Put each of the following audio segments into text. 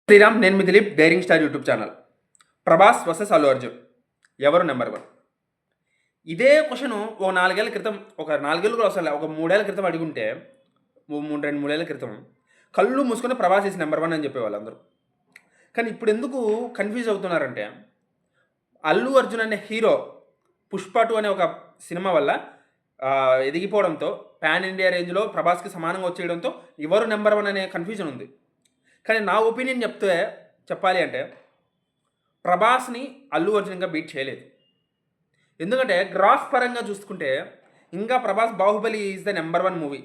శ్రీరామ్, నేను మీ Dileep, daring star YouTube channel. Prabhas versus Allu Arjun, ఎవరు నెంబర్ వన్? ఇదే క్వశ్చన్ ఒక 4 ఏళ్ల క్రితం, ఒక 4 ఏళ్ళు కూడా అసలు ఒక 3 ఏళ్ల క్రితం అడుగుంటే, 2-3 ఏళ్ల క్రితం కళ్ళు మూసుకొని ప్రభాస్ ఈజ్ నెంబర్ వన్ అని చెప్పేవాళ్ళు అందరూ. కానీ ఇప్పుడు ఎందుకు కన్ఫ్యూజ్ అవుతున్నారంటే, అల్లు అర్జున్ అనే హీరో పుష్ప 2 అనే ఒక సినిమా వల్ల ఎదిగిపోవడంతో, పాన్ ఇండియా రేంజ్లో ప్రభాస్కి సమానంగా వచ్చేయడంతో ఎవరు నెంబర్ వన్ అనే కన్ఫ్యూజన్ ఉంది. కానీ నా ఒపీనియన్ చెప్పాలి అంటే, ప్రభాస్ని అల్లు అర్జున్గా బీట్ చేయలేదు. ఎందుకంటే గ్రాస్ పరంగా చూసుకుంటే ఇంకా Prabhas Baahubali is the number one movie.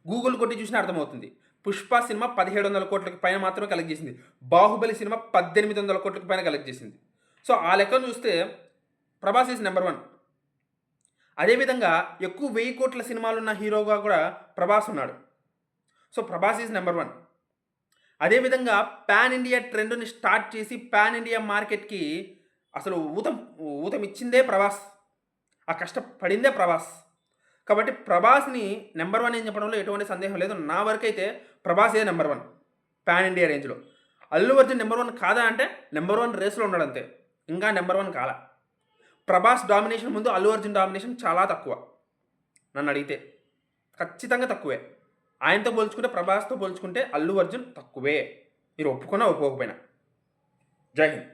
Google కొట్టి చూసినా అర్థమవుతుంది. పుష్ప సినిమా 1700 కోట్లకు పైన మాత్రమే కలెక్ట్ చేసింది. బాహుబలి సినిమా 1800 కోట్లకు పైన కలెక్ట్ చేసింది. సో ఆ లెక్కను చూస్తే ప్రభాస్ ఈజ్ నెంబర్ వన్. అదేవిధంగా ఎక్కువ 1000 కోట్ల సినిమాలున్న హీరోగా కూడా ప్రభాస్ ఉన్నాడు. So Prabhas is number one. అదేవిధంగా పాన్ ఇండియా ట్రెండ్ని స్టార్ట్ చేసి పాన్ ఇండియా మార్కెట్కి అసలు ఊతం ఇచ్చిందే ప్రభాస్. ఆ కష్టపడిందే ప్రభాస్. కాబట్టి ప్రభాస్ని నెంబర్ వన్ అని చెప్పడంలో ఎటువంటి సందేహం లేదు. నా వరకైతే ప్రభాస్ ఏ నెంబర్ వన్ పాన్ ఇండియా రేంజ్లో. అల్లు అర్జున్ నెంబర్ వన్ కాదా అంటే నెంబర్ వన్ రేస్లో ఉన్నాడు అంతే, ఇంకా నెంబర్ వన్ కాలా. ప్రభాస్ డామినేషన్ ముందు అల్లు అర్జున్ డామినేషన్ చాలా తక్కువ. నన్ను అడిగితే ఖచ్చితంగా తక్కువే. ఆయనతో పోల్చుకుంటే, ప్రభాస్తో పోల్చుకుంటే అల్లు అర్జున్ తక్కువే. మీరు ఒప్పుకున్నా ఒప్పుకోకపోయినా. జై హింద్.